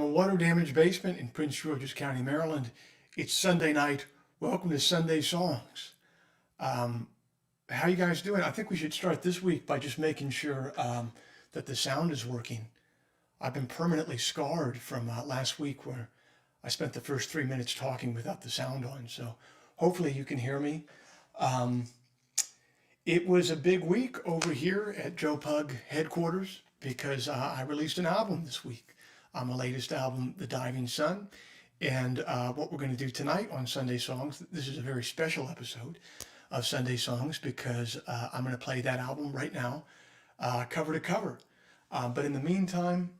water damaged basement in Prince George's County, Maryland. It's Sunday night. Welcome to Sunday Songs. How you guys doing? I think we should start this week by just making sure that the sound is working. I've been permanently scarred from last week where I spent the first 3 minutes talking without the sound on. So hopefully you can hear me. It was a big week over here at Joe Pug headquarters because I released an album this week. My latest album, The Diving Sun. And what we're going to do tonight on Sunday Songs, this is a very special episode of Sunday Songs because I'm going to play that album right now, cover to cover. But in the meantime,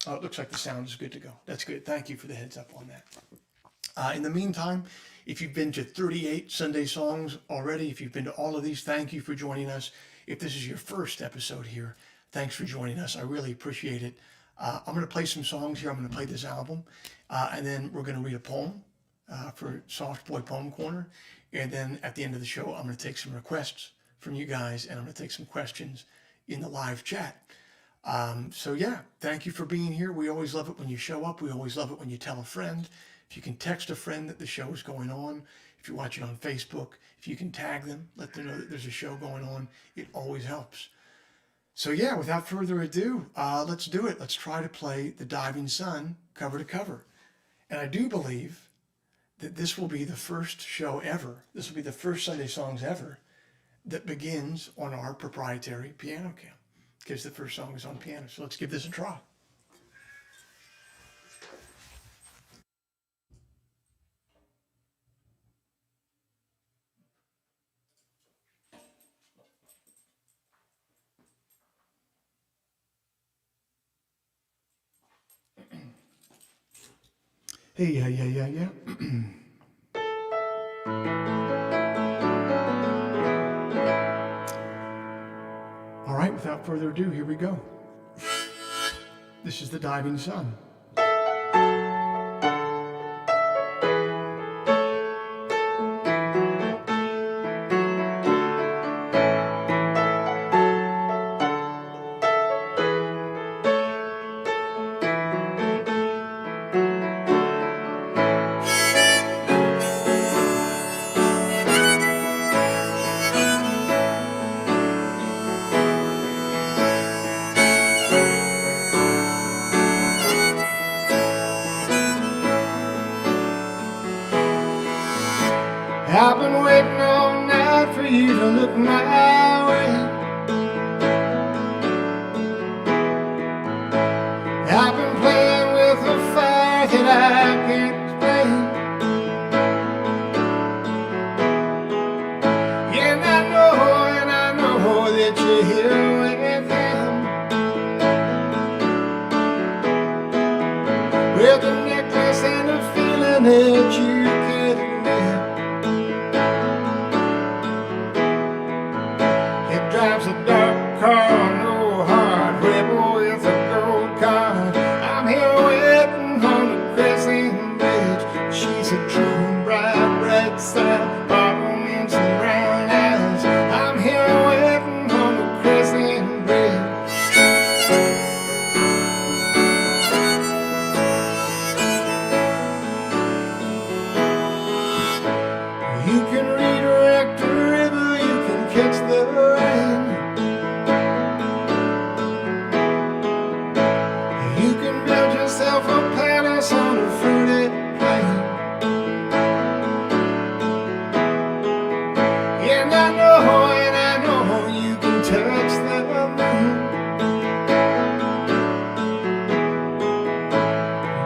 it looks like the sound is good to go. That's good. Thank you for the heads up on that. In the meantime, if you've been to 38 Sunday Songs already, if you've been to all of these, thank you for joining us. If this is your first episode here, thanks for joining us. I really appreciate it. I'm going to play some songs here. I'm going to play this album, and then we're going to read a poem for Soft Boy Poem Corner. And then at the end of the show, I'm going to take some requests from you guys, and I'm going to take some questions in the live chat. So yeah, thank you for being here. We always love it when you show up. We always love it when you tell a friend. If you can text a friend that the show is going on, if you're watching on Facebook, if you can tag them, let them know that there's a show going on, it always helps. So yeah, without further ado, let's do it. Let's try to play The Diving Sun cover to cover. And I do believe that this will be the first show ever, this will be the first Sunday Songs ever, that begins on our proprietary piano cam, because the first song is on piano. So let's give this a try. Hey, yeah. All right, without further ado, here we go. This is The Diving Sun. I've been waiting all night for you to look my way. I've been playing with a fire that I can't explain. And I know that you're here with him, with a necklace and a feeling that you can't live. Drives a dark car, no hard rebel with a gold card. I'm here waiting on the crescent bridge. She's a true bright red side, bottom and some brown eyes. I'm here waiting on the crescent bridge. You can redirect the river, you can catch the rain. You can build yourself a palace on a fruited plain. And I know you can touch the moon,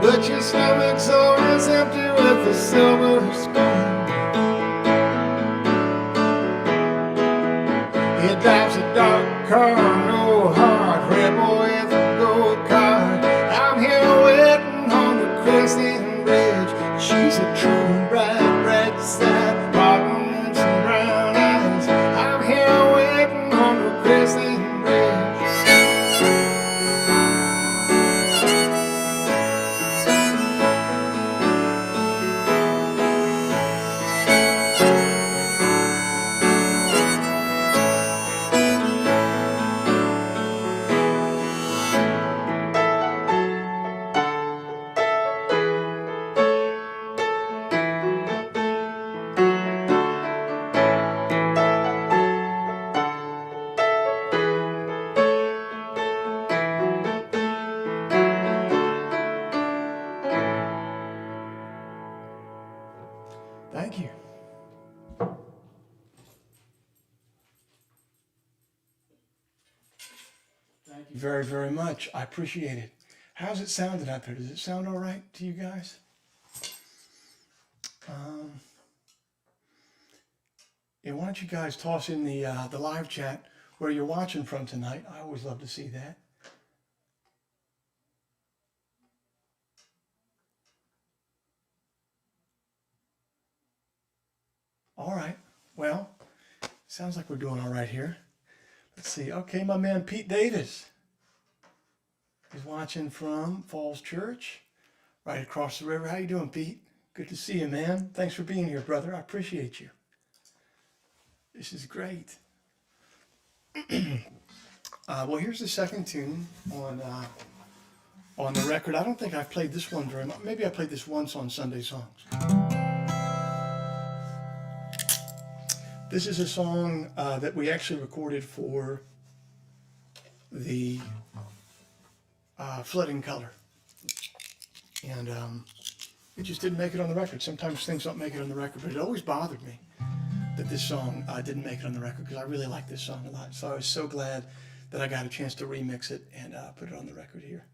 but your stomach's always empty with a silver spoon. It drives a dark car, no hard rebel with a gold card. I'm here waiting on the crescent bridge. She's a true bright red side, bottom and some brown eyes. I'm here waiting on the crescent bridge. Thank you. Thank you very, very much. I appreciate it. How's it sounding out there? Does it sound all right to you guys? Yeah, why don't you guys toss in the live chat where you're watching from tonight? I always love to see that. All right. Well, sounds like we're doing all right here. Let's see. Okay, my man Pete Davis is watching from Falls Church, right across the river. How you doing, Pete? Good to see you, man. Thanks for being here, brother. I appreciate you. This is great. Well, here's the second tune on the record. I don't think I've played this one very much. Maybe I played this once on Sunday Songs. This is a song that we actually recorded for the Flooding Color. And it just didn't make it on the record. Sometimes things don't make it on the record, but it always bothered me that this song didn't make it on the record because I really like this song a lot. So I was so glad that I got a chance to remix it and put it on the record here.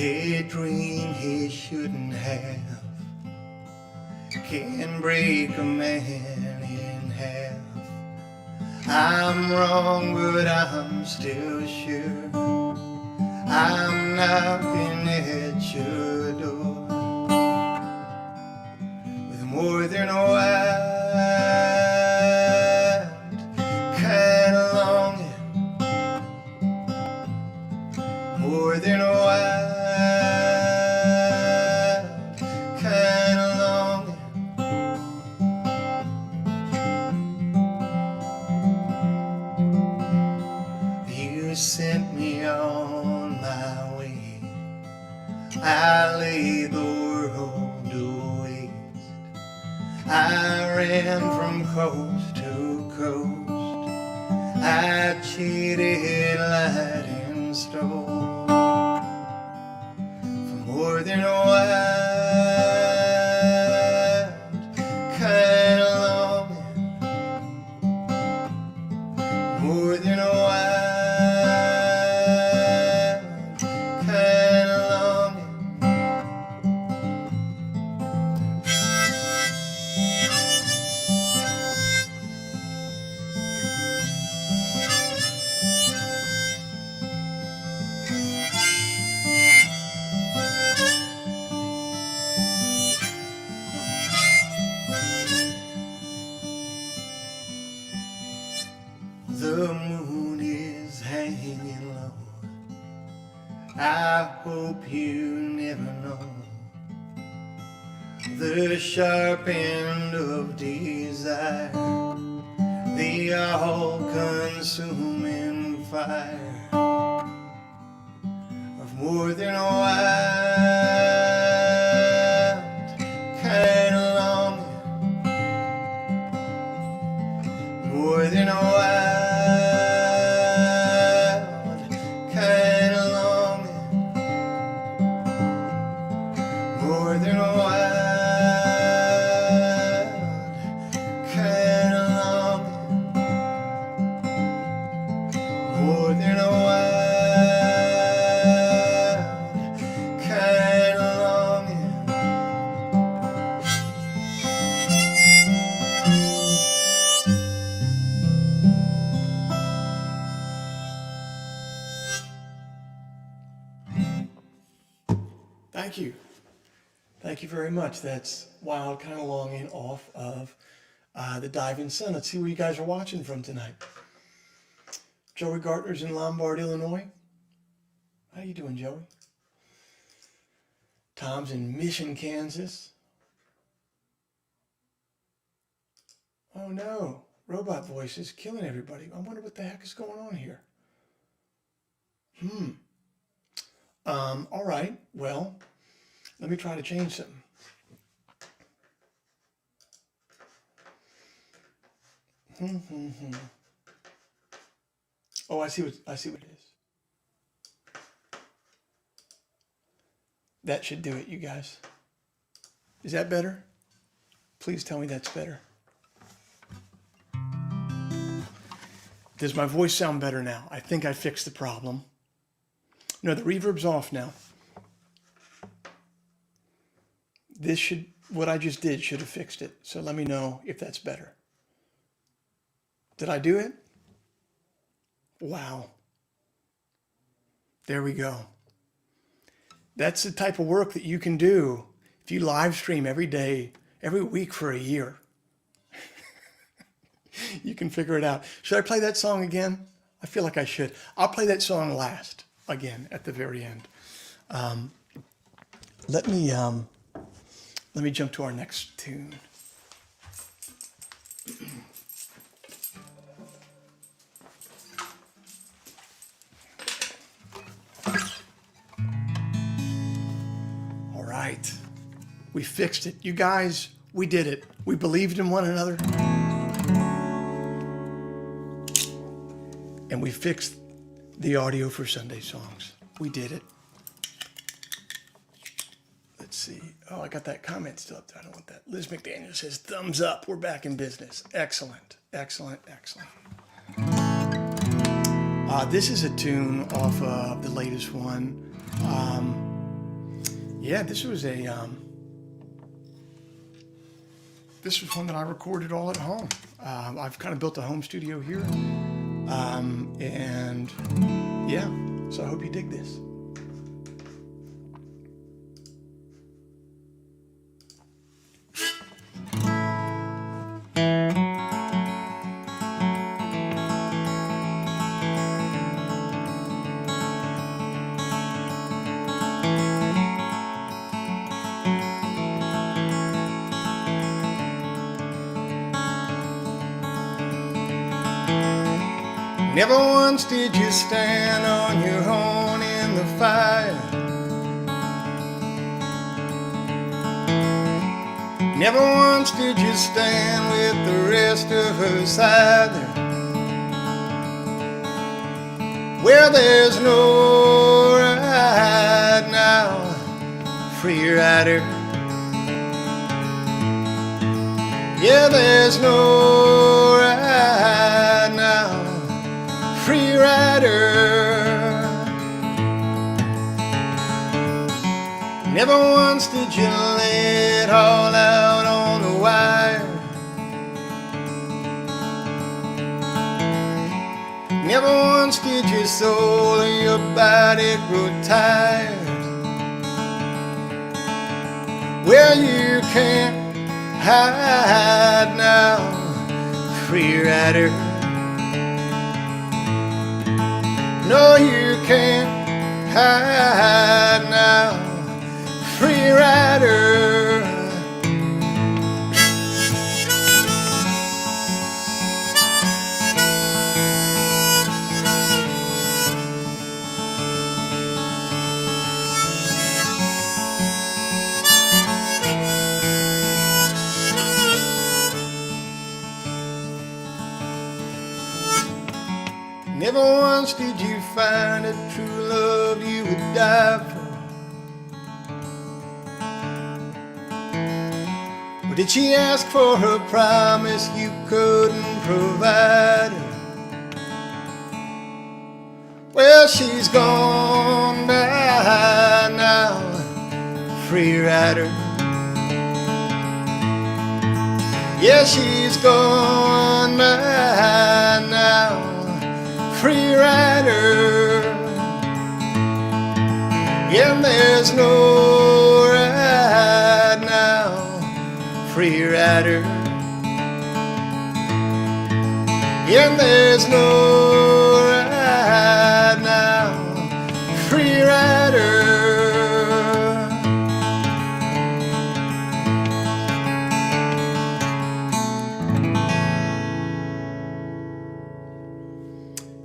A dream he shouldn't have can break a man in half. I'm wrong, but I'm still sure I'm knocking at your door with more than a wild kind of longing, more than a wild kind of longing. You sent me on my way, I lay the world to waste. I ran from coast to coast, I cheated, lied and stole for more than a wild kind of longing, more than a wild kind of longing. The moon is hanging low, I hope you never know the sharp end of desire, the all-consuming fire of more than a wild kind of longing, more than a wild kind of longing, more than a wild kind of longing, more than a wild kind of longing. Thank you. Thank you very much. That's Wild Kind of Longing off of The Diving Sun. Let's see where you guys are watching from tonight. Joey Gartner's in Lombard, Illinois. How you doing, Joey? Tom's in Mission, Kansas. Oh no, robot voice is killing everybody. I wonder what the heck is going on here. All right. Well, let me try to change something. Oh, I see what it is. That should do it, you guys. Is that better? Please tell me that's better. Does my voice sound better now? I think I fixed the problem. No, the reverb's off now. What I just did should have fixed it. So let me know if that's better. Did I do it? Wow. There we go. That's the type of work that you can do if you live stream every day, every week for a year. You can figure it out. Should I play that song again? I feel like I should. I'll play that song last, again, at the very end. Let me jump to our next tune. All right. We fixed it. You guys, we did it. We believed in one another. And we fixed the audio for Sunday songs. We did it. Let's see. Oh, I got that comment still up there. I don't want that. Liz McDaniel says, thumbs up. We're back in business. Excellent. Excellent. Excellent. This is a tune off of the latest one. Yeah, this was one that I recorded all at home. I've kind of built a home studio here. And yeah, so I hope you dig this. Never once did you stand on your own in the fire. Never once did you stand with the rest of us either. Where there's no right now, free rider. Yeah, there's no right now, free rider. Never once did you lay it all out on the wire. Never once did your soul or your body grow tired. Well, you can't hide now, free rider. No, you can't hide now, free rider. Never once did you find a true love you would die for. Or did she ask for her promise you couldn't provide her? Well, she's gone by now, free rider. Yeah, she's gone by now, free rider. And there's no right now, free rider. And there's no right now, free rider.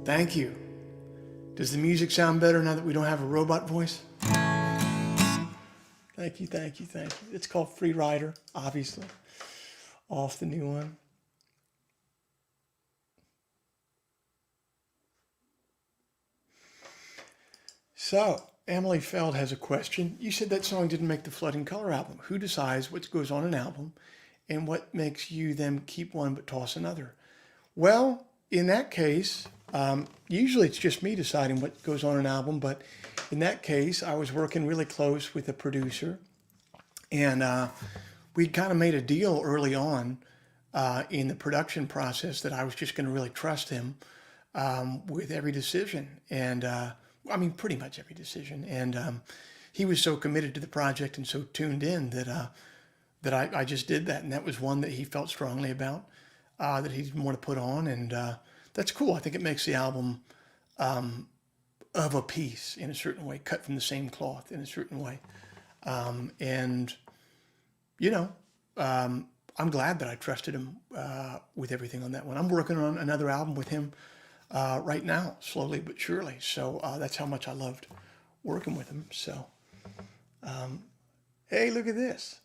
Thank you. Does the music sound better now that we don't have a robot voice? Thank you, thank you, thank you. It's called Free Rider, obviously, off the new one. So, Emily Feld has a question. You said that song didn't make the Flood in Color album. Who decides what goes on an album and what makes you then keep one but toss another? Well, in that case, usually it's just me deciding what goes on an album, but in that case, I was working really close with a producer, and we'd kind of made a deal early on in the production process that I was just going to really trust him with every decision, and I mean, pretty much every decision. And he was so committed to the project and so tuned in that I just did that, and that was one that he felt strongly about, that he didn't want to put on, and that's cool. I think it makes the album of a piece in a certain way, cut from the same cloth in a certain way. And, you know, I'm glad that I trusted him with everything on that one. I'm working on another album with him right now, slowly but surely. So that's how much I loved working with him. So, hey, look at this.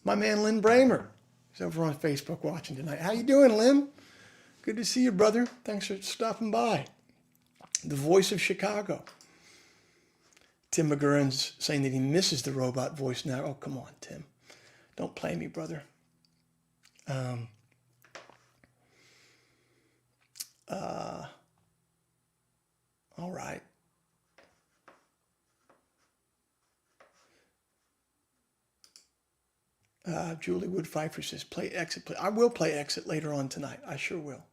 My man, Lynn Bramer, is over on Facebook watching tonight. How you doing, Lynn? Good to see you, brother. Thanks for stopping by. The voice of Chicago. Tim McGurran's saying that he misses the robot voice now. Oh, come on, Tim. Don't play me, brother. All right. Julie Wood Pfeiffer says, play Exit. I will play Exit later on tonight. I sure will.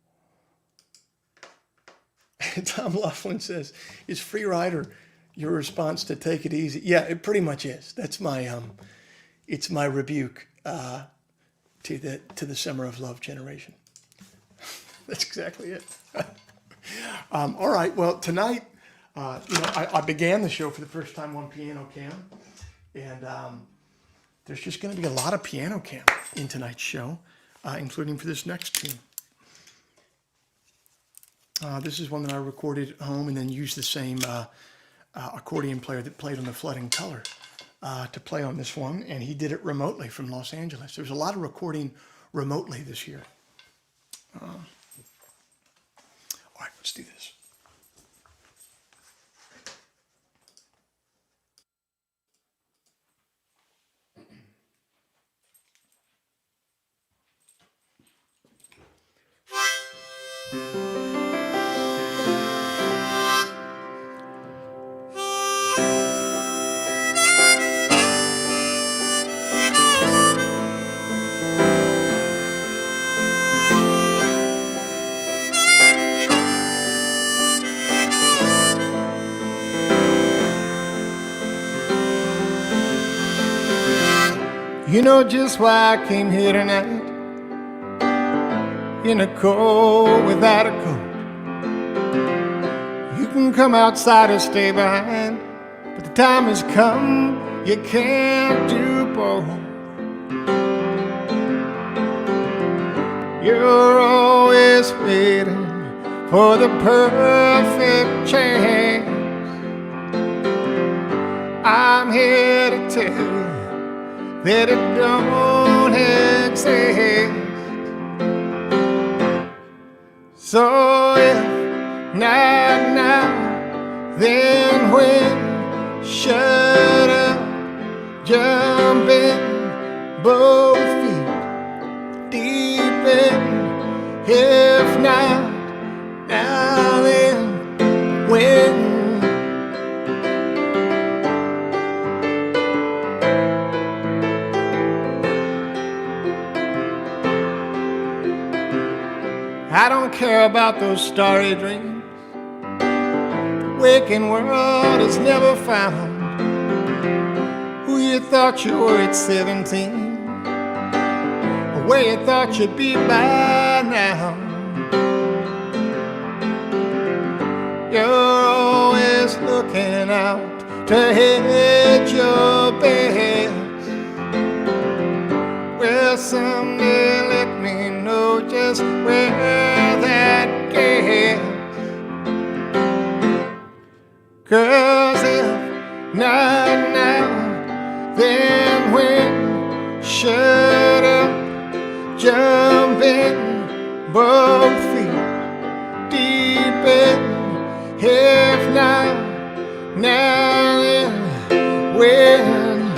Tom Laughlin says, is Free Rider your response to Take It Easy? Yeah, it pretty much is. That's my, it's my rebuke to the Summer of Love generation. That's exactly it. All right, well, tonight, I began the show for the first time on Piano Cam, and there's just going to be a lot of Piano Cam in tonight's show, including for this next tune. This is one that I recorded at home and then used the same accordion player that played on the Flood in Color to play on this one, and he did it remotely from Los Angeles. There's a lot of recording remotely this year. All right, let's do this. You know just why I came here tonight, in a coat without a coat. You can come outside or stay behind, but the time has come, you can't do both. You're always waiting for the perfect chance. I'm here to tell you that it don't exist. So if not now, then when? Shut up, jump in, both feet deep in. If not now, then when? I don't care about those starry dreams the waking world has never found. Who you thought you were at 17, or where you thought you'd be by now. You're always looking out to hedge your bets. Well, someday let me know just where that gets. 'Cause if not now, then when? Shut up, jump in, both feet deep in. If not now, then when?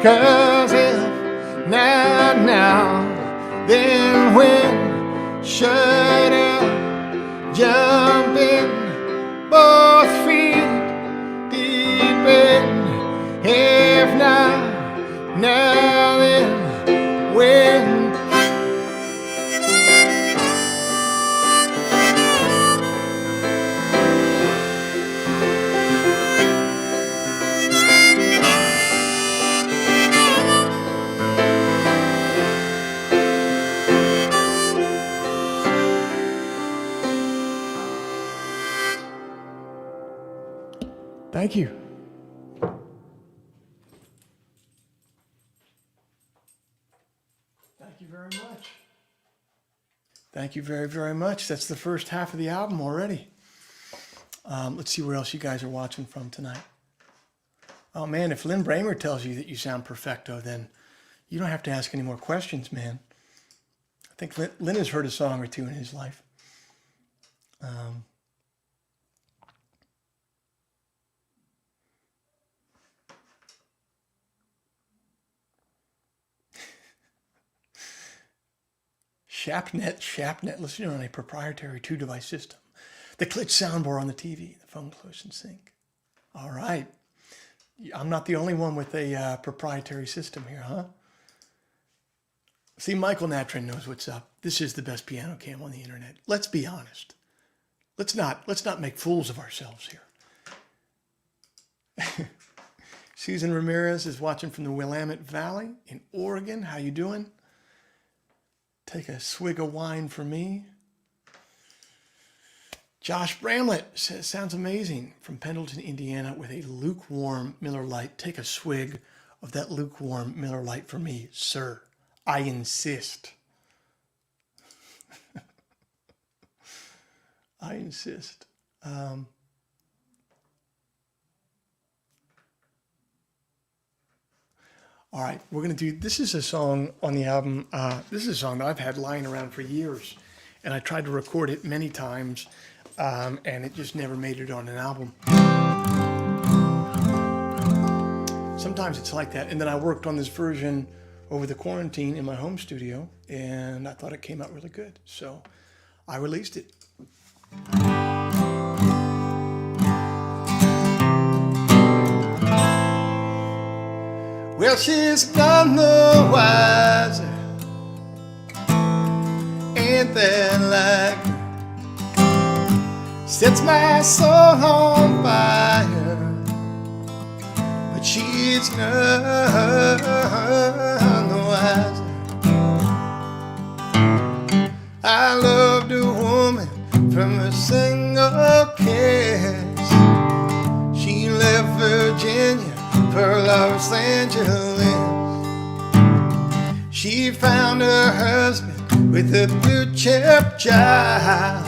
'Cause if not now, then when? Shut up, jump in, both feet deep in. If not now, then when? Thank you. Thank you very much. Thank you very, very much. That's the first half of the album already. Let's see where else you guys are watching from tonight. Oh man, if Lynn Bramer tells you that you sound perfecto, then you don't have to ask any more questions, man. I think Lynn has heard a song or two in his life. Shapnet, listening on a proprietary 2-device system. The Klitsch soundbar on the TV, the phone close in sync. All right. I'm not the only one with a proprietary system here, huh? See, Michael Natrin knows what's up. This is the best piano cam on the internet. Let's be honest. Let's not make fools of ourselves here. Susan Ramirez is watching from the Willamette Valley in Oregon. How you doing? Take a swig of wine for me. Josh Bramlett says, sounds amazing. From Pendleton, Indiana, with a lukewarm Miller Lite. Take a swig of that lukewarm Miller Lite for me, sir. I insist. I insist. All right, we're going to do, this is a song on the album. This is a song that I've had lying around for years, and I tried to record it many times, and it just never made it on an album. Sometimes it's like that. And then I worked on this version over the quarantine in my home studio, and I thought it came out really good. So I released it. Well, she's none the wiser, ain't that like her? Sets my soul on fire, but she's none the wiser. I loved a woman from a single kiss. She left Virginia for Los Angeles. She found her husband with a blue chip job.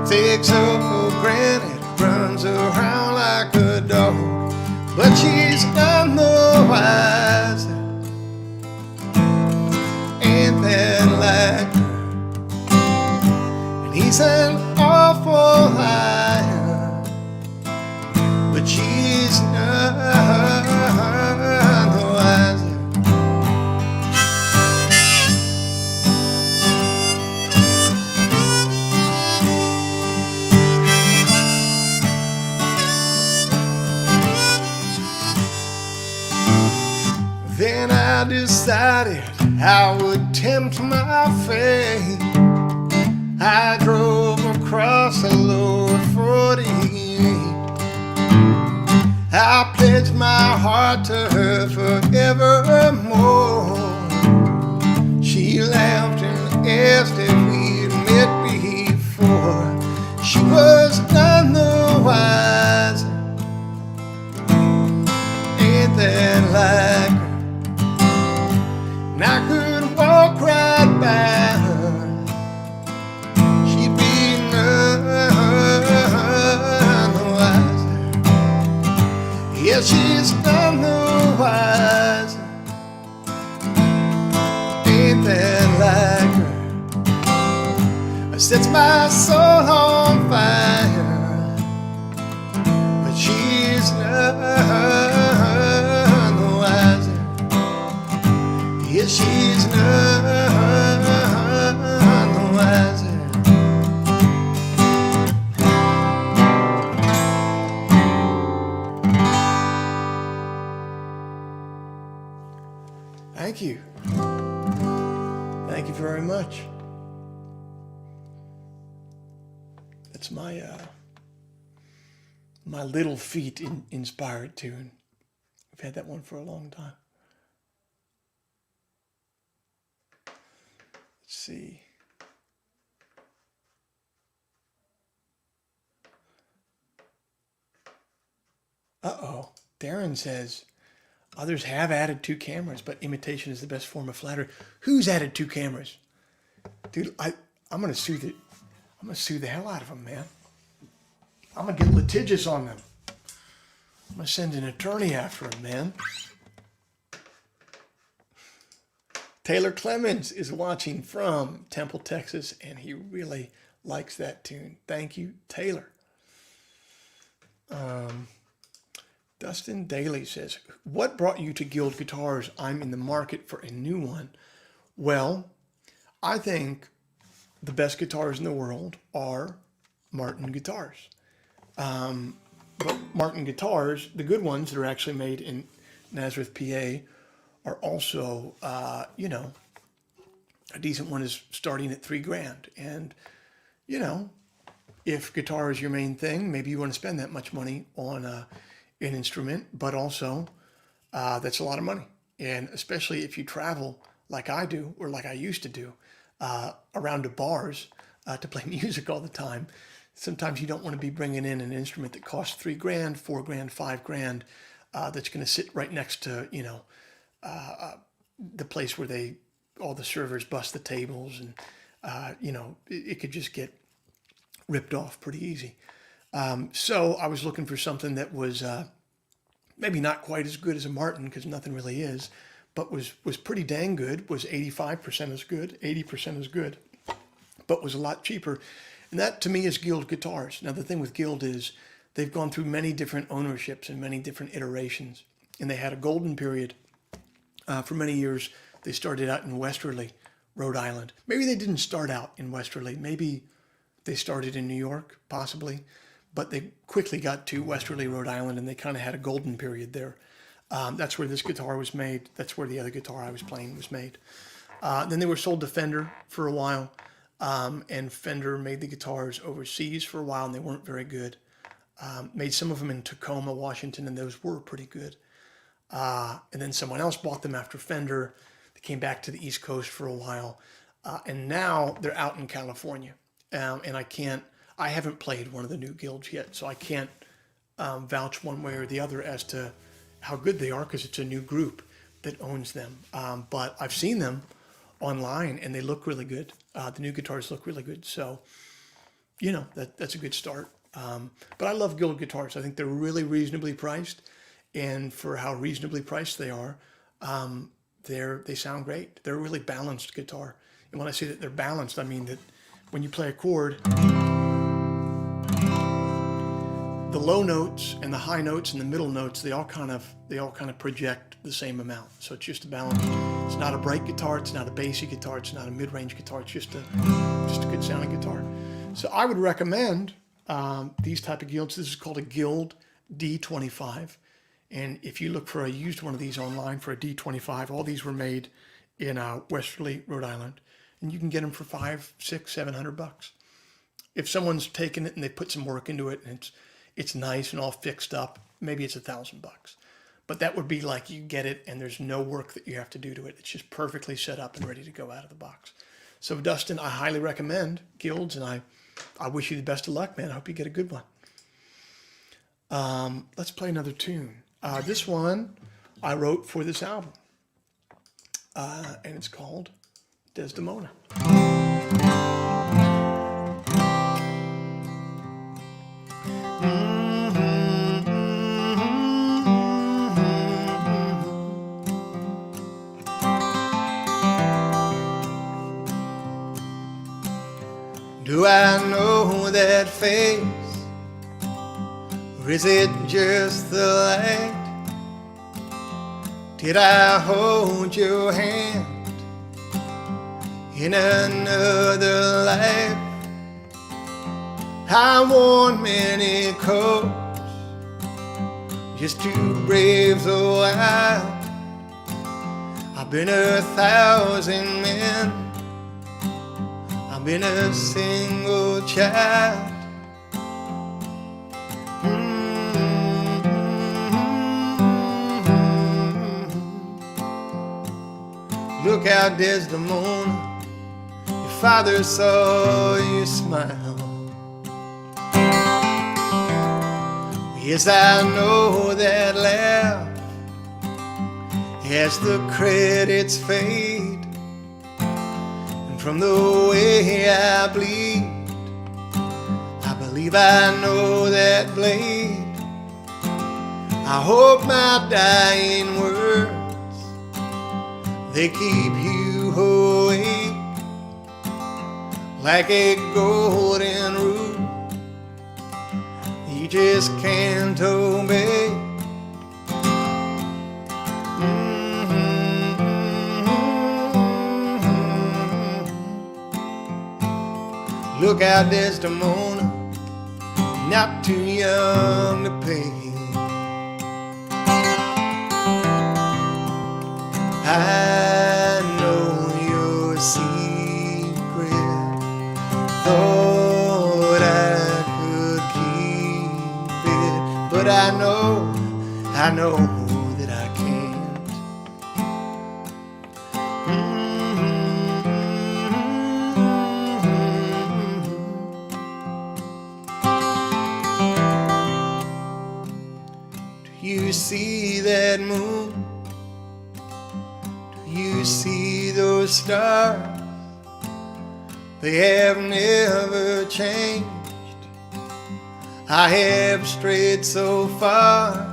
Takes her for granted, runs around like a dog, but she's none the wiser, ain't that like her? And he's an awful liar, but she's none the wiser. Then I decided I would tempt my fate. I drove across the lower 48. I pledged my heart to her forevermore. She laughed and asked if we'd met before. She was none the wiser, ain't that like her? And I could she's none the wiser. Ain't that like her? Sets my soul on fire, but she's none the wiser. Yes, she's none the wiser. Thank you. Thank you very much. It's my my Little Feet inspired tune. I've had that one for a long time. Let's see. Uh-oh. Darren says, others have added 2 cameras, but imitation is the best form of flattery. Who's added 2 cameras? Dude, I'm gonna sue the hell out of them, man. I'm gonna get litigious on them. I'm gonna send an attorney after them, man. Taylor Clemens is watching from Temple, Texas, and he really likes that tune. Thank you, Taylor. Dustin Daly says, what brought you to Guild Guitars? I'm in the market for a new one. Well, I think the best guitars in the world are Martin guitars. But Martin guitars, the good ones that are actually made in Nazareth, PA, are also, you know, a decent one is starting at $3,000. And, you know, if guitar is your main thing, maybe you want to spend that much money on an instrument, but also that's a lot of money. And especially if you travel like I do, or like I used to do, around to bars to play music all the time. Sometimes you don't want to be bringing in an instrument that costs $3,000, $4,000, $5,000, that's going to sit right next to, you know, the place where all the servers bust the tables, and you know, it could just get ripped off pretty easy. So I was looking for something that was maybe not quite as good as a Martin, because nothing really is, but was pretty dang good, was 85% as good, 80% as good, but was a lot cheaper. And that to me is Guild Guitars. Now the thing with Guild is they've gone through many different ownerships and many different iterations. And they had a golden period for many years. They started out in Westerly, Rhode Island. Maybe they didn't start out in Westerly. Maybe they started in New York, possibly. But they quickly got to Westerly, Rhode Island, and they kind of had a golden period there. That's where this guitar was made. That's where the other guitar I was playing was made. Then they were sold to Fender for a while. And Fender made the guitars overseas for a while, and they weren't very good. Made some of them in Tacoma, Washington, and those were pretty good. And then someone else bought them after Fender. They came back to the East Coast for a while. And now they're out in California. And I haven't played one of the new Guilds yet, so I can't vouch one way or the other as to how good they are, because it's a new group that owns them. But I've seen them online, and they look really good. The new guitars look really good. So, you know, that's a good start. But I love Guild guitars. I think they're really reasonably priced. And for how reasonably priced they are, they sound great. They're a really balanced guitar. And when I say that they're balanced, I mean that when you play a chord, the low notes and the high notes and the middle notes, they all kind of project the same amount. So it's just a balance. It's not a bright guitar, it's not a bassy guitar, it's not a mid-range guitar, it's just a good sounding guitar. So I would recommend these type of Guilds. This is called a Guild D25. And if you look for a used one of these online for a D25, all these were made in Westerly, Rhode Island. And you can get them for $500, $600, $700. If someone's taken it and they put some work into it and it's nice and all fixed up, maybe it's $1,000. But that would be like you get it and there's no work that you have to do to it. It's just perfectly set up and ready to go out of the box. So Dustin, I highly recommend Guilds, and I wish you the best of luck, man. I hope you get a good one. Let's play another tune. This one I wrote for this album, and it's called Desdemona. that face? Or is it just the light? Did I hold your hand in another life? I worn many coats just to brave the wild. I've been 1,000 men, I've been a single child. Look out, Desdemona, your father saw you smile. Yes, I know that laugh as the credits fade, and from the way I bleed, I believe I know that blade. I hope my dying words, they keep you awake like a golden rule you just can't obey. Look out, Desdemona, not too young to pay. I know your secret, thought I could keep it, but I know that I can't. Do you see that moon? You see those stars, they have never changed. I have strayed so far,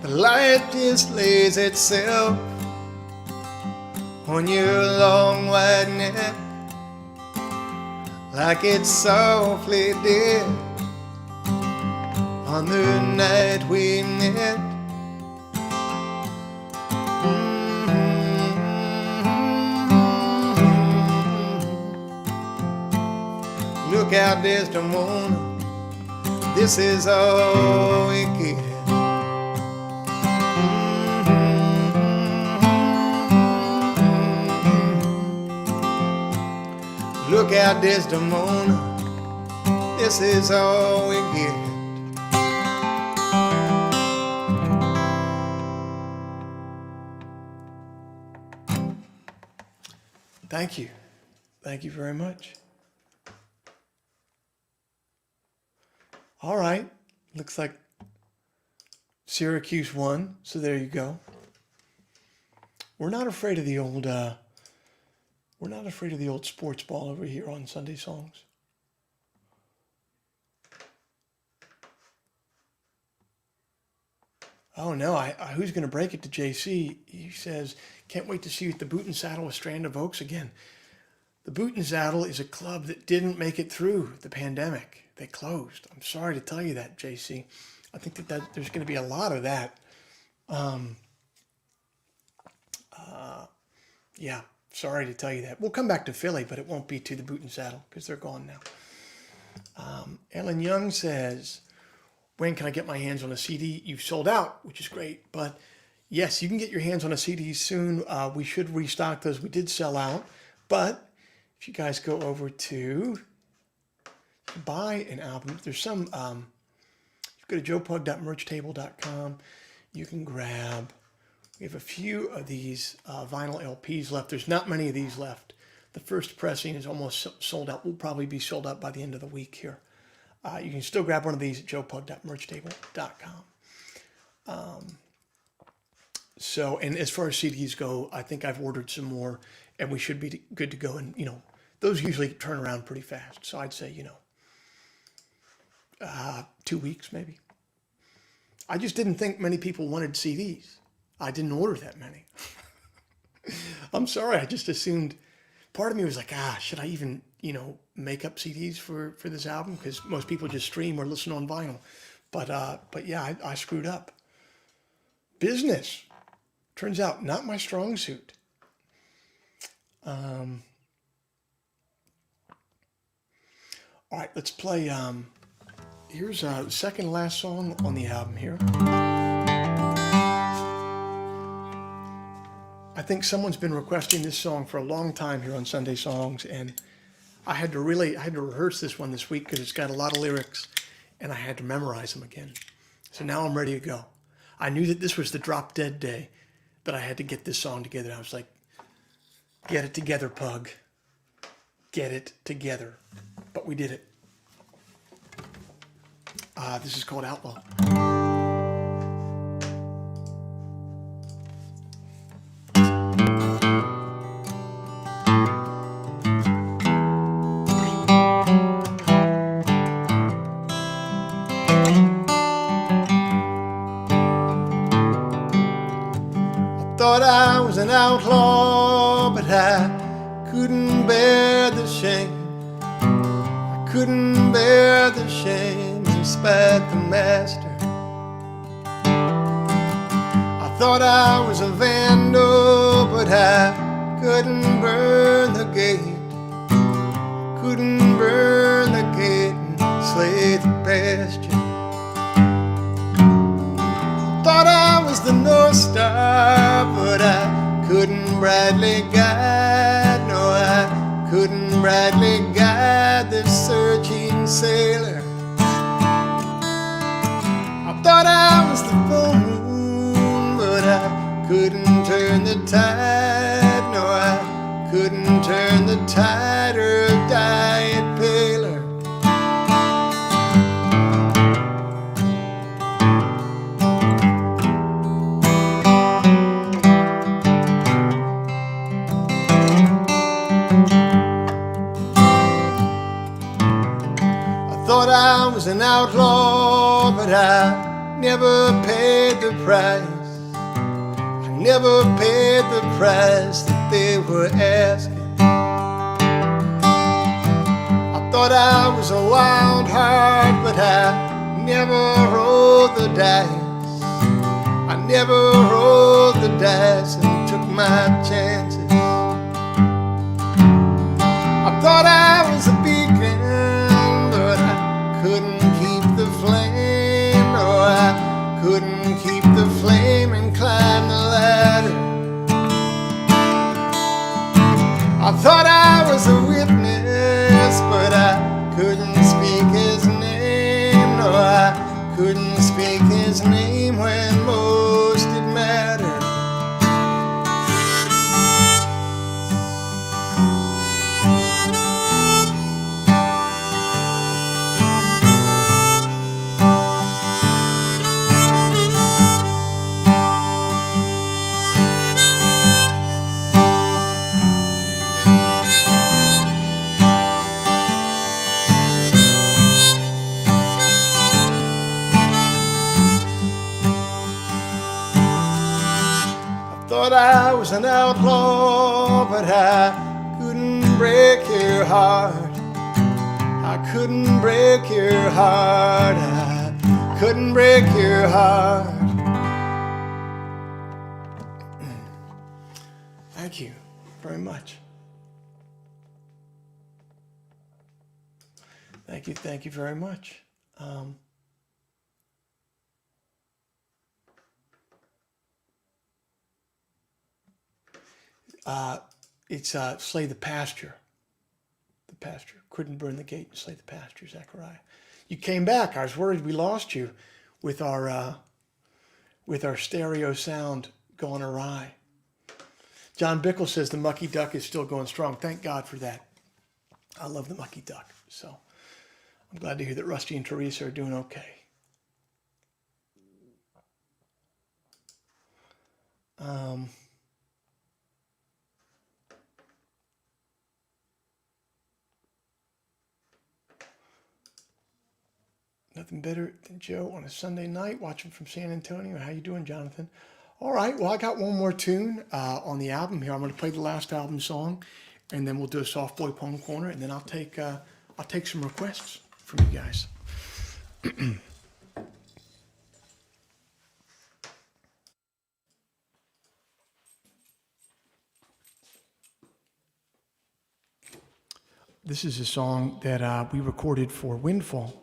but light just lays itself on your long white neck like it's softly dead on the night we met. Look out, Desdemona, this is all we get. Look out, Desdemona, this is all we get. Thank you. Thank you very much. All right. Looks like Syracuse won, so there you go. We're not afraid of the old sports ball over here on Sunday Songs. Oh no, who's going to break it to JC? He says, can't wait to see you at the Boot and Saddle with Strand of Oaks again. The Boot and Saddle is a club that didn't make it through the pandemic. They closed. I'm sorry to tell you that, JC. I think that there's going to be a lot of that. Yeah, sorry to tell you that. We'll come back to Philly, but it won't be to the Boot and Saddle because they're gone now. Ellen Young says, when can I get my hands on a CD? You've sold out, which is great. But yes, you can get your hands on a CD soon. We should restock those. We did sell out. But if you guys go over to buy an album, there's some, you go to joepug.merchtable.com. You can grab, we have a few of these vinyl LPs left. There's not many of these left. The first pressing is almost sold out. We'll probably be sold out by the end of the week here. You can still grab one of these at joepug.merchtable.com. So, and as far as CDs go, I think I've ordered some more, and we should be good to go. And, those usually turn around pretty fast. So I'd say, 2 weeks maybe. I just didn't think many people wanted CDs. I didn't order that many. I'm sorry. I just assumed, part of me was like, should I even, make up CDs for this album because most people just stream or listen on vinyl. But yeah, I screwed up. Business turns out not my strong suit. All right, let's play. Here's the second last song on the album here. I think someone's been requesting this song for a long time here on Sunday Songs, and I had to rehearse this one this week because it's got a lot of lyrics, and I had to memorize them again. So now I'm ready to go. I knew that this was the drop dead day, but I had to get this song together. I was like, get it together, Pug. Get it together. But we did it. This is called Outlaw. Thought I was an outlaw, but I couldn't bear the shame. I couldn't bear the shame despite the master. I thought I was a vandal, but I couldn't burn the gate. Couldn't burn the gate and slay the pasture. Thought I was the North Star, but I couldn't brightly guide. No, I couldn't brightly guide the searching sailor. I thought I was the full moon, but I couldn't turn the tide. No, I couldn't turn the tide or dye it paler. Thought I was an outlaw, but I never paid the price. I never paid the price that they were asking. I thought I was a wild heart, but I never rolled the dice. I never rolled the dice and took my chances. I thought I was a beacon, but I couldn't keep the flame. No, I couldn't keep the flame and climb the ladder. I thought I was a witness, but I couldn't speak his name. No, I couldn't speak his name when most it mattered. Thought I was an outlaw, but I couldn't break your heart. I couldn't break your heart. I couldn't break your heart. Thank you very much. Thank you very much. It's slay the pasture. The pasture. Couldn't burn the gate and slay the pasture, Zechariah. You came back. I was worried we lost you with our stereo sound going awry. John Bickle says the Mucky Duck is still going strong. Thank God for that. I love the Mucky Duck. So I'm glad to hear that Rusty and Teresa are doing okay. Nothing better than Joe on a Sunday night watching from San Antonio. How you doing, Jonathan? All right, well, I got one more tune on the album here. I'm going to play the last album song, and then we'll do a soft boy poem corner, and then I'll take some requests from you guys. This is a song that we recorded for Windfall.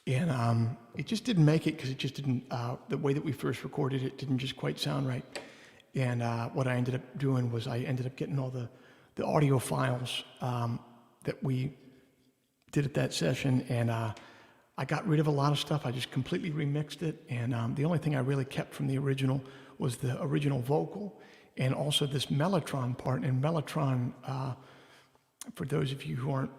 And it just didn't make it because it just didn't, the way that we first recorded it didn't just quite sound right. And what I ended up doing was I ended up getting all the audio files that we did at that session, and I got rid of a lot of stuff. I just completely remixed it, and the only thing I really kept from the original was the original vocal and also this mellotron part. And mellotron, for those of you who aren't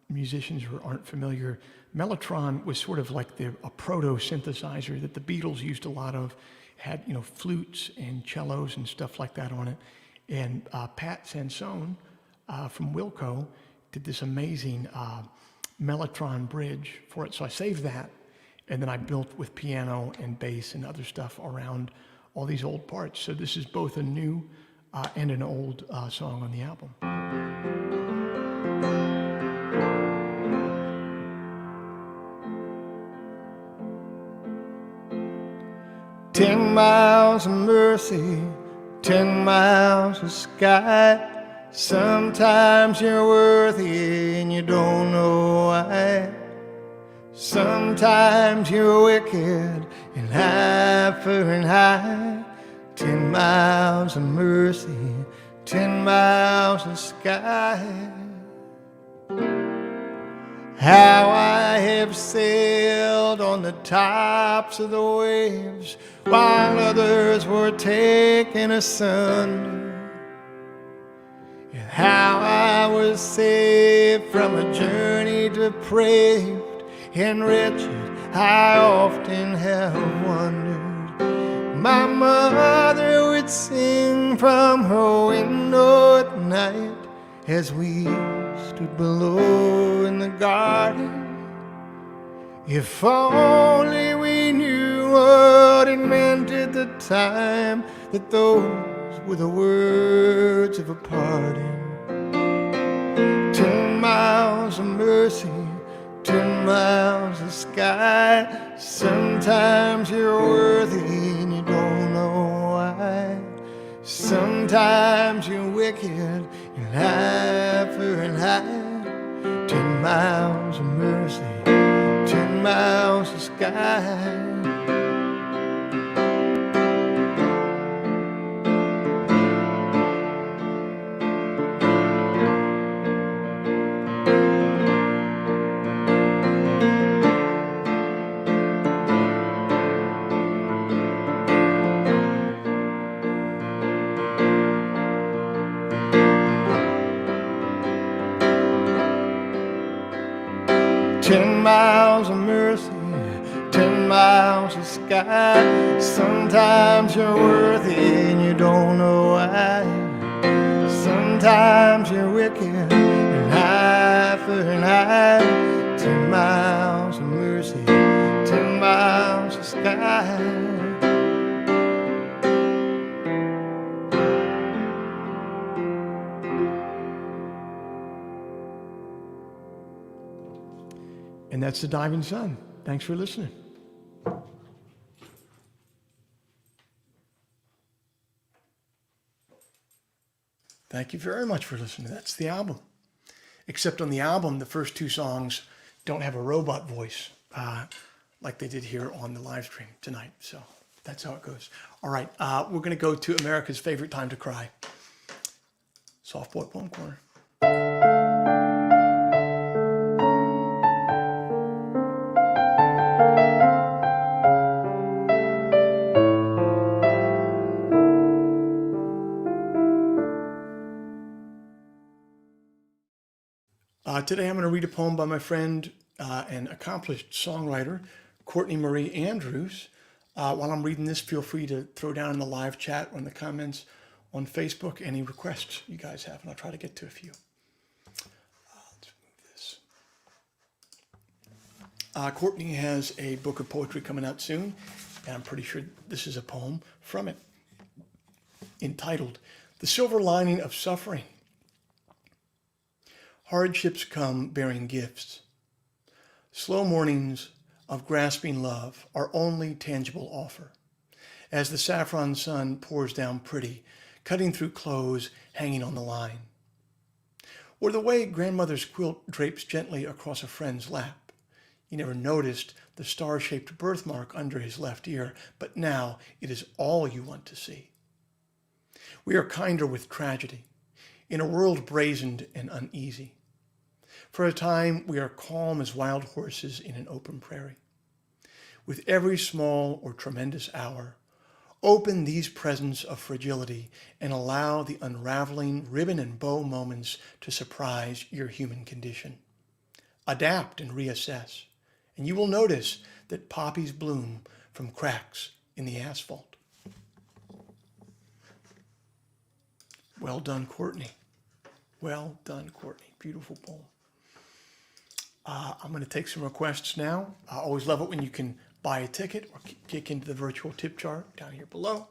musicians or aren't familiar, mellotron was sort of like a proto-synthesizer that the Beatles used a lot of. Had, you know, flutes and cellos and stuff like that on it. And Pat Sansone from Wilco did this amazing mellotron bridge for it. So I saved that, and then I built with piano and bass and other stuff around all these old parts. So this is both a new and an old song on the album. 10 miles of mercy, 10 miles of sky. Sometimes you're worthy and you don't know why. Sometimes you're wicked and hyper and high. 10 miles of mercy, 10 miles of sky. How I have sailed on the tops of the waves while others were taken asunder, and how I was saved from a journey depraved and wretched. I often have wondered. My mother would sing from her window at night as we stood below in the garden. If only we knew what it meant at the time, that those were the words of a pardon. 10 miles of mercy, 10 miles of sky. Sometimes you're worthy and you don't know why. Sometimes you're wicked and hyper and high. 10 miles of mercy, 10 miles of sky. Miles of mercy, 10 miles of sky. Sometimes you're worthy and you don't know why. Sometimes you're wicked and hyper and high. 10 miles of mercy, 10 miles of sky. And that's The Diving Sun. Thanks for listening. Thank you very much for listening. That's the album. Except on the album, the first two songs don't have a robot voice like they did here on the live stream tonight. So that's how it goes. All right, we're going to go to America's favorite time to cry. Soft Boy Poem Corner. Today I'm going to read a poem by my friend and accomplished songwriter, Courtney Marie Andrews. While I'm reading this, feel free to throw down in the live chat or in the comments on Facebook any requests you guys have, and I'll try to get to a few. Let's move this. Courtney has a book of poetry coming out soon, and I'm pretty sure this is a poem from it, entitled The silver lining of suffering. Hardships come bearing gifts. Slow mornings of grasping love are only tangible offer. As the saffron sun pours down pretty, cutting through clothes hanging on the line. Or the way grandmother's quilt drapes gently across a friend's lap. You never noticed the star-shaped birthmark under his left ear, but now it is all you want to see. We are kinder with tragedy, in a world brazened and uneasy. For a time, we are calm as wild horses in an open prairie. With every small or tremendous hour, open these presents of fragility and allow the unraveling ribbon and bow moments to surprise your human condition. Adapt and reassess, and you will notice that poppies bloom from cracks in the asphalt. Well done, Courtney. Well done, Courtney. Beautiful poem. I'm going to take some requests now. I always love it when you can buy a ticket or kick into the virtual tip jar down here below.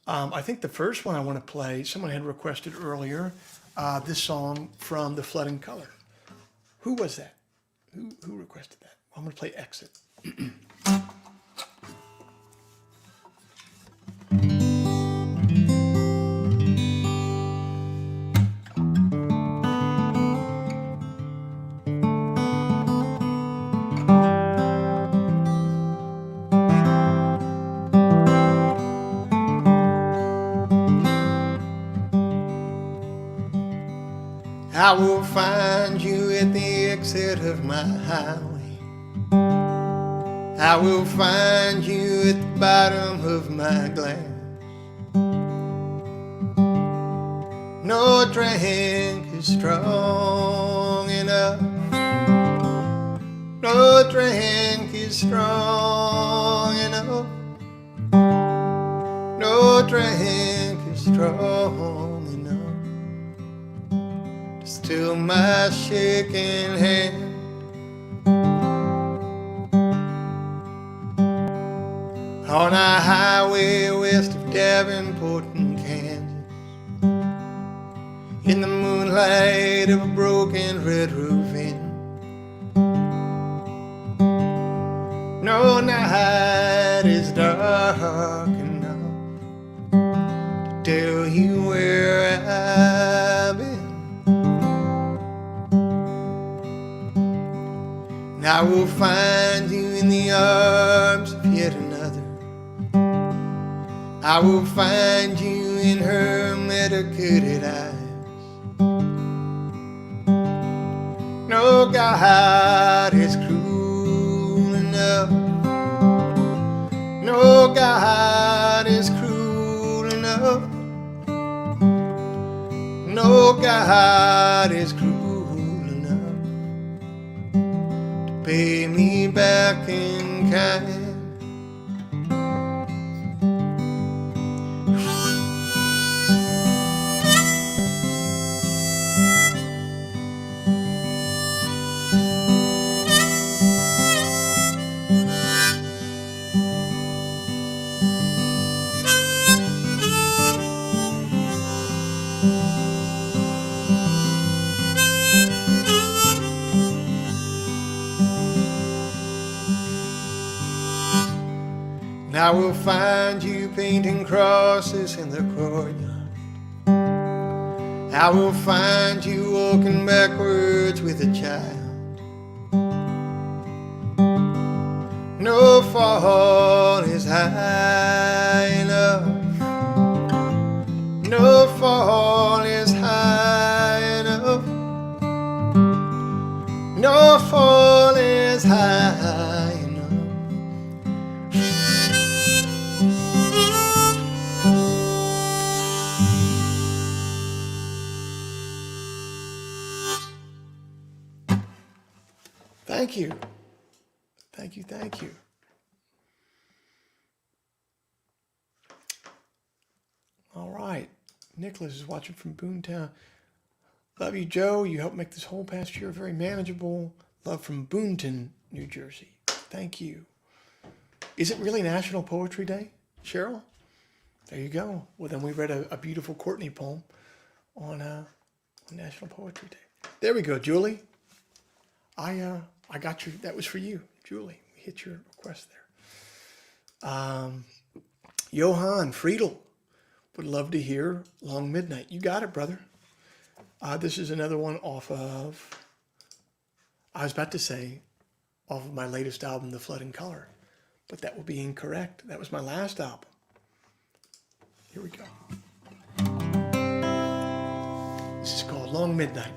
I think the first one I want to play, someone had requested earlier, this song from The Flood in Color. Who was that? Who requested that? I'm going to play Exit. I will find you at the exit of my highway. I will find you at the bottom of my glass. No drink is strong enough. No drink is strong enough. No drink is strong enough to still my shaking hand. On a highway west of Davenport and Kansas, in the moonlight of a broken red roof inn. No night is dark enough to tell you where I've been. And I will find you in the arms of yet another. I will find you in her medicated eyes. No God is cruel enough. No God is cruel enough. No God is cruel enough to pay me back in kind. And I will find you painting crosses in the courtyard. I will find you walking backwards with a child. No fall is high enough. No fall is high enough. No fall is high enough. Thank you. Thank you, thank you. All right. Nicholas is watching from Boontown. Love you, Joe. You helped make this whole past year very manageable. Love from Boonton, New Jersey. Thank you. Is it really National Poetry Day, Cheryl? There you go. Well, then we read a beautiful Courtney poem on National Poetry Day. There we go, Julie. I got you. That was for you, Julie. We hit your request there. Johann Friedel would love to hear Long Midnight. You got it, brother. This is another one off of, I was about to say, off of my latest album, The Flood in Color, but that would be incorrect. That was my last album. Here we go. This is called Long Midnight.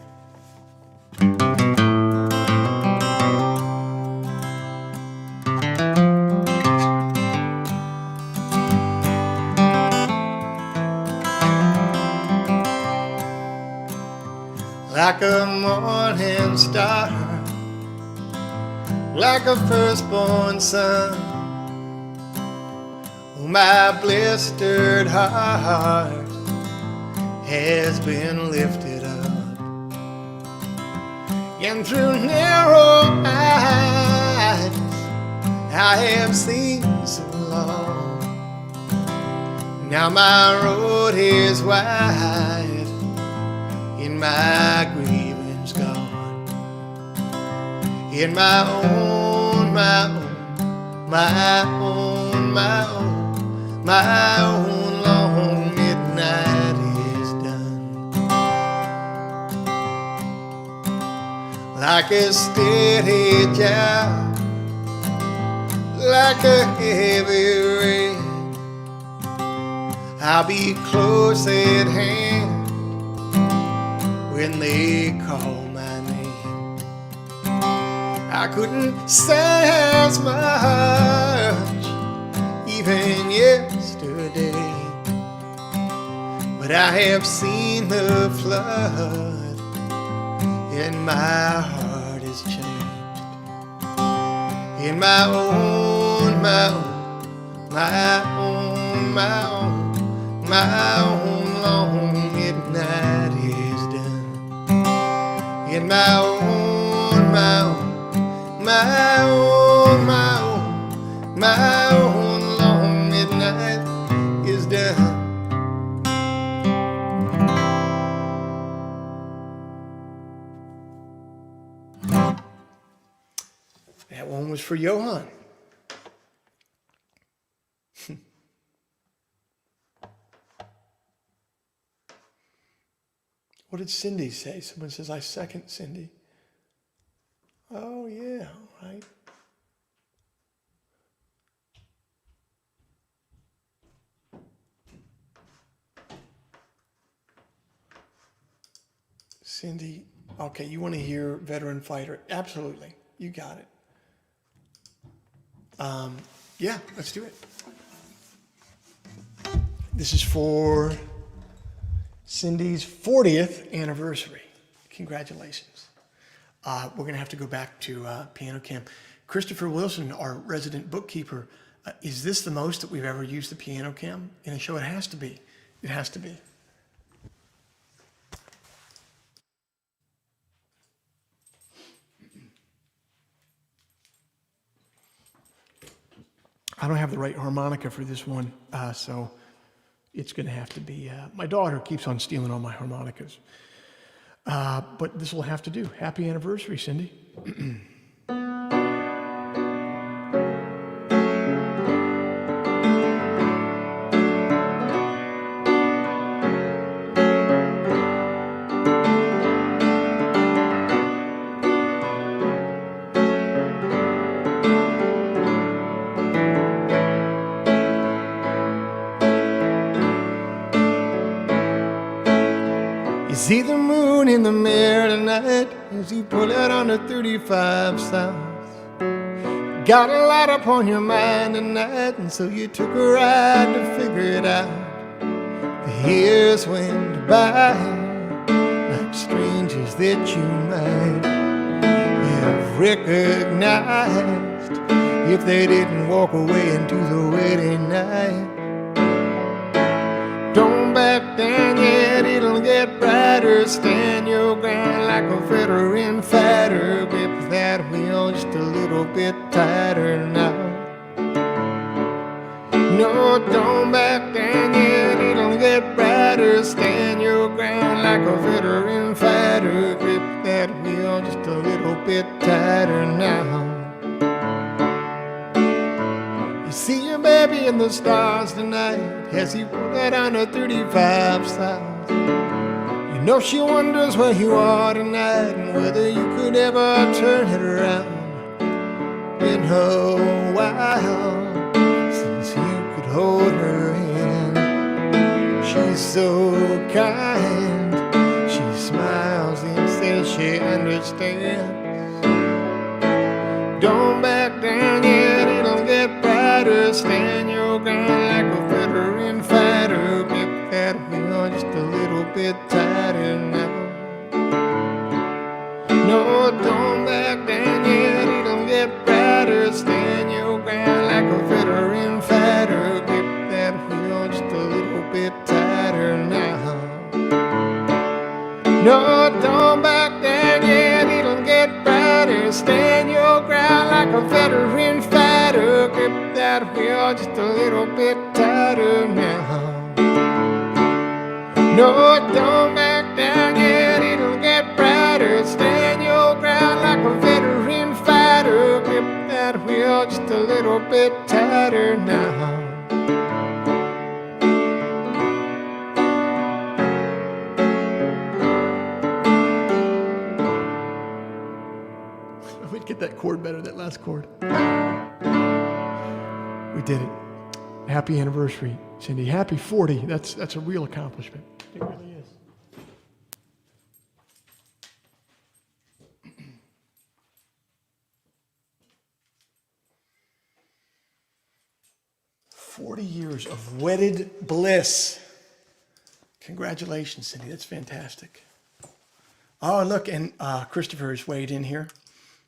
Like a morning star, like a firstborn son, my blistered heart has been lifted up, and through narrow eyes I have seen so long. Now my road is wide, and my grievance gone. In my own, my own long midnight is done. Like a steady job, like a heavy rain, I'll be close at hand when they call my name. I couldn't say as much even yesterday, but I have seen the flood and my heart is changed. In my own long midnight is done. In my own long midnight is done. That one was for Johann. What did Cindy say? Someone says, I second Cindy. Oh, yeah, right. Cindy, okay, you want to hear Veteran Fighter? Absolutely, you got it. Yeah, let's do it. This is for Cindy's 40th anniversary. Congratulations. We're going to have to go back to piano camp. Christopher Wilson, our resident bookkeeper, is this the most that we've ever used the piano cam in a show? It has to be. It has to be. I don't have the right harmonica for this one, so it's going to have to be, my daughter keeps on stealing all my harmonicas. But this will have to do. Happy anniversary, Cindy. See the moon in the mirror tonight as you pull out on the 35 south. Got a lot upon your mind tonight, and so you took a ride to figure it out. The years went by like strangers that you might have recognized if they didn't walk away into the wedding night. Don't back down yet, it'll get brighter. Stand your ground like a veteran fighter. Grip that wheel just a little bit tighter now. No No, don't back down yet, it'll get brighter. Stand your ground like a veteran fighter. Grip that wheel just a little bit tighter now. You see your baby in the stars tonight as he put that on a 35 south. You know she wonders where you are tonight and whether you could ever turn it around. Been a while since you could hold her hand. She's so kind, she smiles and says she understands. Don't back down yet, it'll get brighter. Stand your ground like a veteran fighter. Grip that wheel just a little bit tighter now. No, don't back down yet, it'll get brighter. Stand your ground like a veteran fighter. Grip that wheel just a little bit tighter now. No, don't back down yet, it'll get brighter. Stand your ground like a veteran fighter. Grip that wheel just a little bit tighter now. No, don't back down yet, it'll get brighter. Stand your ground like a veteran fighter. Grip that wheel just a little bit tighter now. We'd get that chord better, that last chord. We did it. Happy anniversary, Cindy. Happy 40. That's a real accomplishment. It really is. "40 years of wedded bliss." Congratulations, Cindy. That's fantastic. Oh, look, and Christopher has weighed in here,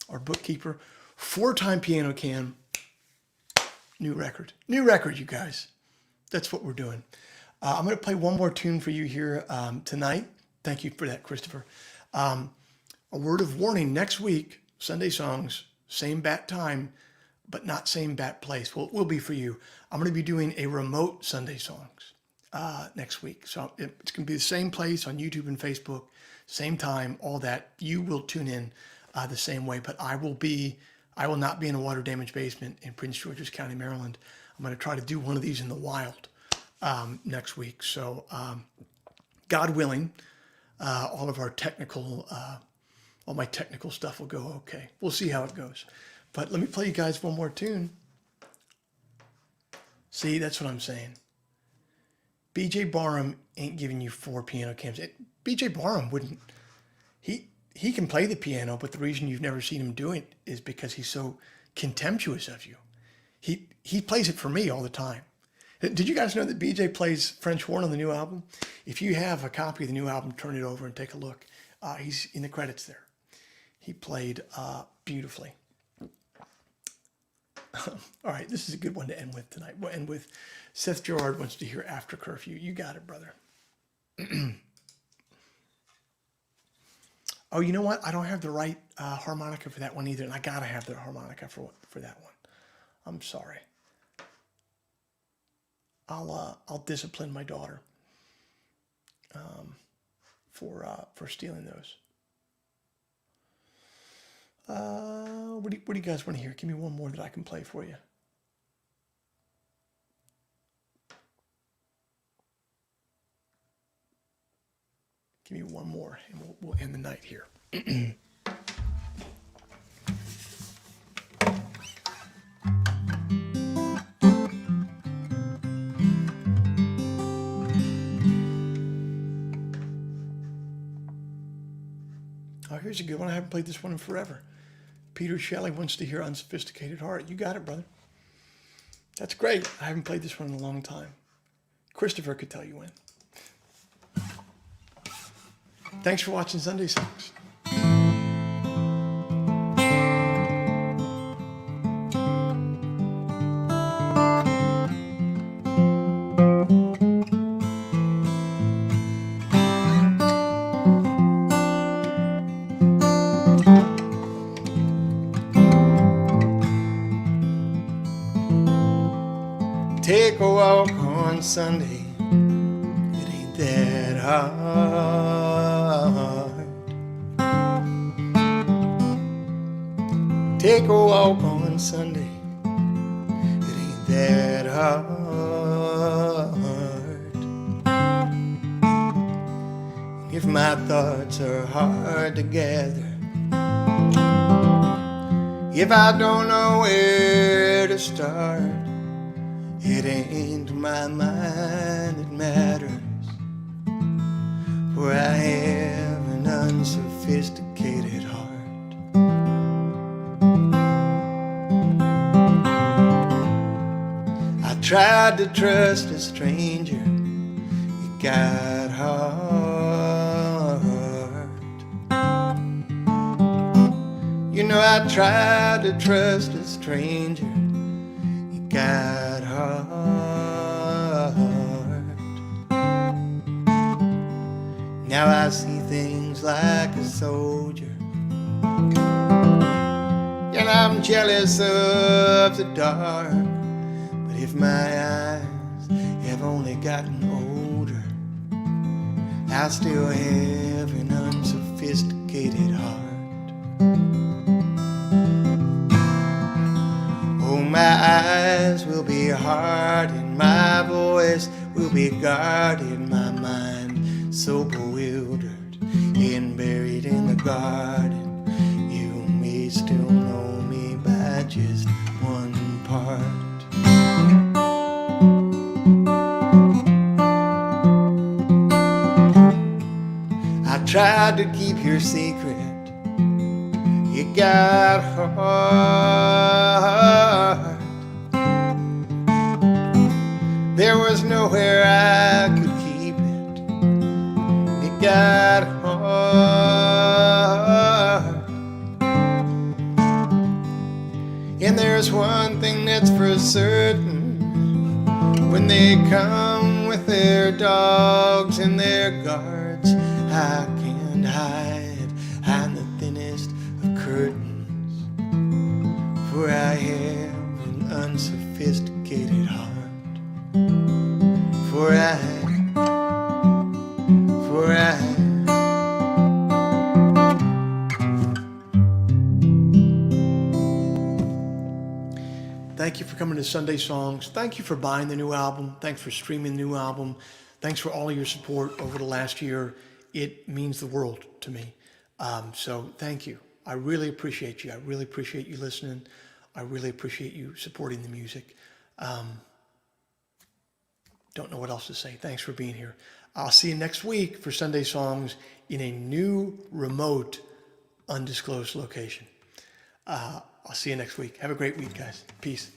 our bookkeeper. 4-time piano cam. New record. New record, you guys. That's what we're doing. I'm going to play one more tune for you here tonight. Thank you for that, Christopher. A word of warning, next week, Sunday Songs, same bat time, but not same bat place. Well, it will be for you. I'm going to be doing a remote Sunday Songs next week. So it's going to be the same place on YouTube and Facebook, same time, all that. You will tune in the same way, but I will not be in a water damaged basement in Prince George's County, Maryland. I'm going to try to do one of these in the wild next week. So God willing, all my technical stuff will go okay. We'll see how it goes. But let me play you guys one more tune. See, that's what I'm saying. BJ Barham ain't giving you 4 piano cams. BJ Barham wouldn't. He can play the piano, but the reason you've never seen him do it is because he's so contemptuous of you. He plays it for me all the time. Did you guys know that BJ plays French horn on the new album? If you have a copy of the new album, turn it over and take a look. He's in the credits there. He played beautifully. All right, this is a good one to end with tonight. We'll end with Seth Gerard wants to hear After Curfew. You got it, brother. Oh, you know what? I don't have the right harmonica for that one either, and I gotta have the harmonica for that one. I'm sorry. I'll discipline my daughter for stealing those. What do you guys want to hear? Give me one more that I can play for you. Give me one more, and we'll end the night here. Oh, here's a good one. I haven't played this one in forever. Peter Shelley wants to hear Unsophisticated Heart. You got it, brother. That's great. I haven't played this one in a long time. Christopher could tell you when. Thanks for watching Sunday Songs. Take a walk walk on Sunday, it ain't that hard. Take a walk on Sunday, it ain't that hard. If my thoughts are hard to gather, if I don't know where to start, it ain't my mind that matters, for I have an unsophisticated heart. I tried to trust a stranger, it got hard. You know, I tried to trust a stranger, it got hard. Now I see things like a soldier, and I'm jealous of the dark. But if my eyes have only gotten older, I still have an unsophisticated heart. Oh, my eyes will be hard and my voice will be guarded, my mind so bewildered and buried in the garden. You may still know me by just one part. I tried to keep your secret, it got hard. There was nowhere I could keep it, it got hard. And there's one thing that's for certain, when they come with their dogs and their guards, I can't hide behind the thinnest of curtains, for I have an unsophisticated heart. For I Thank you for coming to Sunday Songs. Thank you for buying the new album. Thanks for streaming the new album. Thanks for all of your support over the last year. It means the world to me. So thank you. I really appreciate you. I really appreciate you listening. I really appreciate you supporting the music. Don't know what else to say. Thanks for being here. I'll see you next week for Sunday Songs in a new, remote, undisclosed location. I'll see you next week. Have a great week, guys. Peace.